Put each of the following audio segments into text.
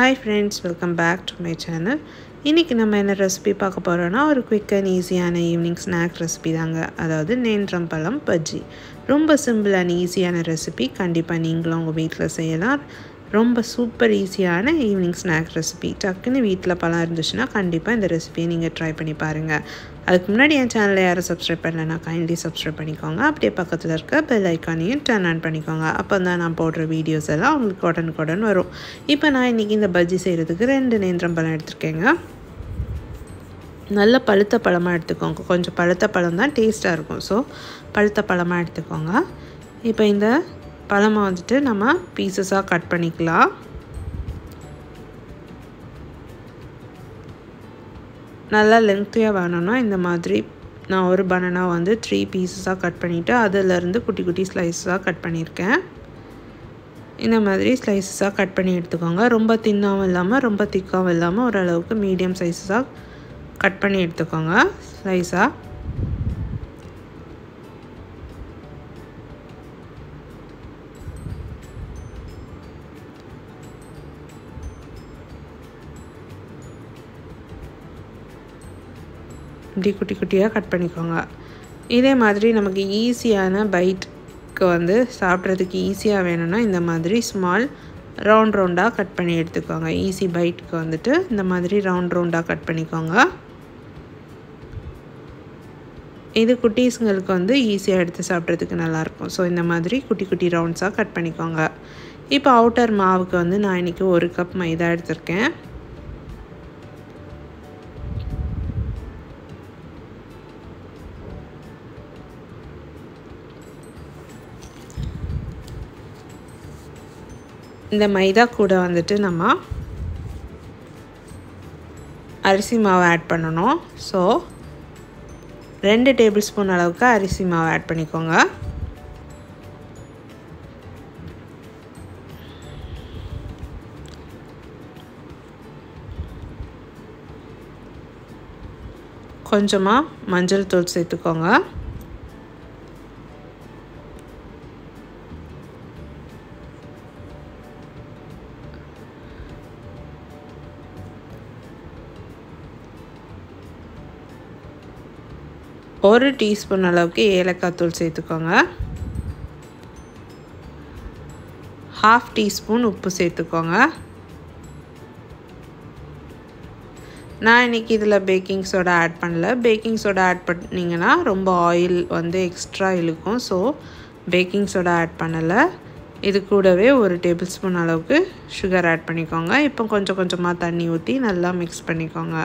Hi friends, welcome back to my channel. இன்னைக்கு நம்ம என்ன ரெசிபி பார்க்க போறோம்னா ஒரு குயிக் அண்ட் ஈஸியான ஈவினிங் ஸ்நாக் ரெசிபி தாங்க. அதாவது நேந்திரம்பழம் பஜ்ஜி. ரொம்ப சிம்பிள் அண்ட் ஈஸியான ரெசிபி. கண்டிப்பா நீங்களும் உங்க வீட்ல செய்யலாம். ரொம்ப சூப்பர் ஈஸியான ஈவினிங் ஸ்நாக் ரெசிபி. டக்குன்னு வீட்ல பழம் இருந்துச்சுன்னா கண்டிப்பா இந்த ரெசிபியை நீங்க ட்ரை பண்ணி பாருங்க. அதுக்கு முன்னாடி என் சேனலை யாரும் சப்ஸ்கிரைப் பண்ணலனா கைண்ட்லி சப்ஸ்கிரைப் பண்ணிக்கோங்க. அப்படியே பக்கத்தில் இருக்க பெல் ஐக்கானையும் டர்ன் ஆன் பண்ணிக்கோங்க. அப்போ தான் நான் போடுற வீடியோஸ் எல்லாம் உங்களுக்கு உடனுக்குடன் வரும். இப்போ நான் இன்றைக்கி இந்த பஜ்ஜி செய்கிறதுக்கு 2 நேந்திரம்பழம் எடுத்துருக்கேங்க. நல்ல பழுத்த பழமாக எடுத்துக்கோங்க. கொஞ்சம் பழுத்த பழம் தான் டேஸ்ட்டாக இருக்கும். ஸோ பழுத்த பழமாக எடுத்துக்கோங்க. இப்போ இந்த பழமை வந்துட்டு நம்ம பீசஸாக கட் பண்ணிக்கலாம். நல்லா லென்த்தியாக வேணும்னா இந்த மாதிரி நான் ஒரு பனானா வந்து 3 பீசஸாக கட் பண்ணிவிட்டு அதிலேருந்து குட்டி குட்டி ஸ்லைஸாக கட் பண்ணியிருக்கேன். இந்த மாதிரி ஸ்லைஸஸாக கட் பண்ணி எடுத்துக்கோங்க. ரொம்ப தின்னாகவும் இல்லாமல் ரொம்ப திக்காகவும் இல்லாமல் ஓரளவுக்கு மீடியம் சைஸஸாக கட் பண்ணி எடுத்துக்கோங்க ஸ்லைஸாக. இப்படி குட்டி குட்டியாக கட் பண்ணிக்கோங்க. இதே மாதிரி நமக்கு ஈஸியான பைட்க்கு வந்து சாப்பிட்றதுக்கு ஈஸியாக வேணும்னா இந்த மாதிரி ஸ்மால் ரவுண்டாக கட் பண்ணி எடுத்துக்கோங்க. ஈஸி பைட்க்கு வந்துட்டு இந்த மாதிரி ரவுண்டாக கட் பண்ணிக்கோங்க. இது குட்டீஸுங்களுக்கு வந்து ஈஸியாக எடுத்து சாப்பிட்றதுக்கு நல்லாயிருக்கும். ஸோ இந்த மாதிரி குட்டி குட்டி ரவுண்ட்ஸாக கட் பண்ணிக்கோங்க. இப்போ அவுட்டர் மாவுக்கு வந்து நான் இன்றைக்கி 1 கப் மைதா எடுத்திருக்கேன். இந்த மைதா கூட வந்துட்டு நம்ம அரிசி மாவு ஆட் பண்ணணும். ஸோ 2 டேபிள் ஸ்பூன் அளவுக்கு அரிசி மாவு ஆட் பண்ணிக்கோங்க. கொஞ்சமாக மஞ்சள் தூள் சேர்த்துக்கோங்க. ஒரு டீஸ்பூன் அளவுக்கு ஏலக்காய் தூள் சேர்த்துக்கோங்க. 1/2 டீஸ்பூன் உப்பு சேர்த்துக்கோங்க. நான் இன்றைக்கி இதில் பேக்கிங் சோடா ஆட் பண்ணல. பேக்கிங் சோடா ஆட் பண்ணிங்கன்னா ரொம்ப ஆயில் வந்து எக்ஸ்ட்ரா இழுக்கும். ஸோ பேக்கிங் சோடா ஆட் பண்ணலை. இது கூடவே 1 டேபிள் ஸ்பூன் அளவுக்கு சுகர் ஆட் பண்ணிக்கோங்க. இப்போ கொஞ்சம் கொஞ்சமாக தண்ணி ஊற்றி நல்லா மிக்ஸ் பண்ணிக்கோங்க.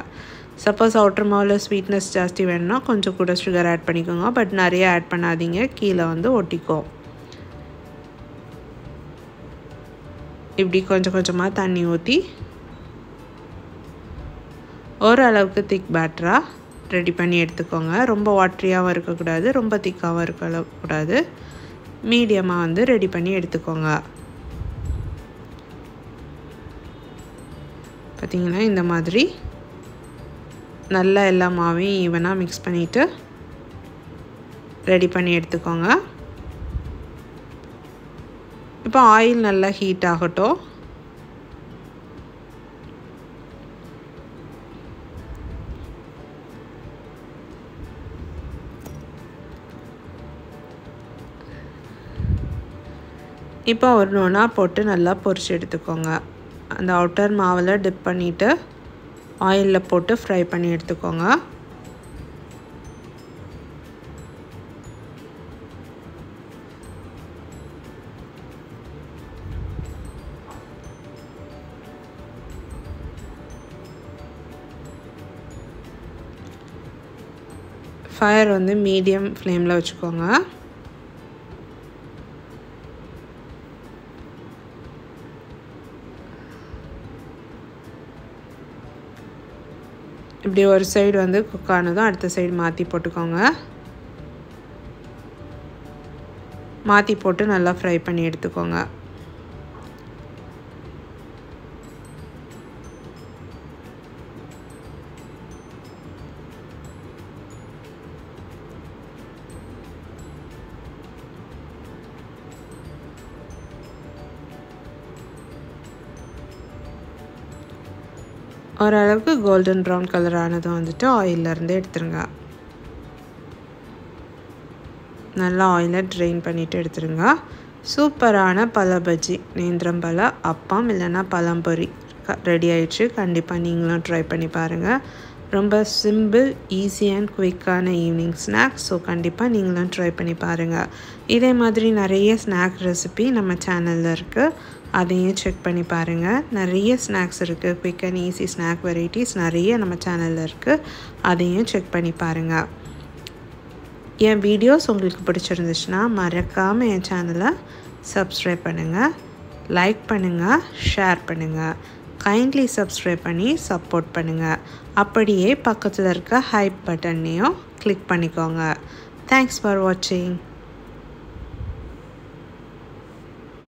சப்போஸ் அவுட்டர் மாவில் ஸ்வீட்னஸ் ஜாஸ்தி வேணும்னா கொஞ்சம் கூட சுகர் ஆட் பண்ணிக்கோங்க. பட் நிறைய ஆட் பண்ணாதீங்க, கீழே வந்து ஒட்டிக்கும். இப்படி கொஞ்சம் கொஞ்சமாக தண்ணி ஊற்றி ஓரளவுக்கு திக் பேட்டராக ரெடி பண்ணி எடுத்துக்கோங்க. ரொம்ப வாட்டரியாகவும் இருக்கக்கூடாது, ரொம்ப திக்காகவும் இருக்கக்கூடாது. மீடியமாக வந்து ரெடி பண்ணி எடுத்துக்கோங்க. பார்த்திங்கன்னா இந்த மாதிரி நல்லா எல்லா மாவையும் ஈவனாக மிக்ஸ் பண்ணிவிட்டு ரெடி பண்ணி எடுத்துக்கோங்க. இப்போ ஆயில் நல்லா ஹீட் ஆகட்டும். இப்போ ஒரு ஒன்றா போட்டு நல்லா பொரிச்சு எடுத்துக்கோங்க. அந்த அவுட்டர் மாவில் டிப் பண்ணிவிட்டு ஆயிலில் போட்டு ஃப்ரை பண்ணி எடுத்துக்கோங்க. ஃபயர் வந்து மீடியம் ஃப்ளேமில் வச்சுக்கோங்க. இப்படி ஒரு சைடு வந்து குக் ஆனதும் அடுத்த சைடு மாற்றி போட்டுக்கோங்க. மாற்றி போட்டு நல்லா ஃப்ரை பண்ணி எடுத்துக்கோங்க. ஓரளவுக்கு கோல்டன் ப்ரௌன் கலர் ஆனதும் வந்துட்டு ஆயிலிருந்து எடுத்துருங்க. நல்லா ஆயிலை ட்ரெயின் பண்ணிவிட்டு எடுத்துருங்க. சூப்பரான பழ பஜ்ஜி, நேந்திரம் பழ அப்பம் இல்லைன்னா பழம்பொரி ரெடி ஆயிடுச்சு. கண்டிப்பாக நீங்களும் ட்ரை பண்ணி பாருங்கள். ரொம்ப சிம்பிள், ஈஸி அண்ட் குயிக்கான ஈவினிங் ஸ்நாக். ஸோ கண்டிப்பாக நீங்களும் ட்ரை பண்ணி பாருங்கள். இதே மாதிரி நிறைய ஸ்நாக் ரெசிபி நம்ம சேனலில் இருக்குது, அதையும் செக் பண்ணி பாருங்கள். நிறைய ஸ்நாக்ஸ் இருக்குது, quick and easy snack varieties நிறைய நம்ம சேனலில் இருக்குது, அதையும் செக் பண்ணி பாருங்கள். என் வீடியோஸ் உங்களுக்கு பிடிச்சிருந்துச்சுன்னா மறக்காமல் என் சேனலை சப்ஸ்கிரைப் பண்ணுங்கள், லைக் பண்ணுங்கள், ஷேர் பண்ணுங்கள். கைண்ட்லி சப்ஸ்கிரைப் பண்ணி சப்போர்ட் பண்ணுங்கள். அப்படியே பக்கத்தில் இருக்க ஹைப் பட்டன்னையும் கிளிக் பண்ணிக்கோங்க. தேங்க்ஸ் ஃபார் வாட்சிங்.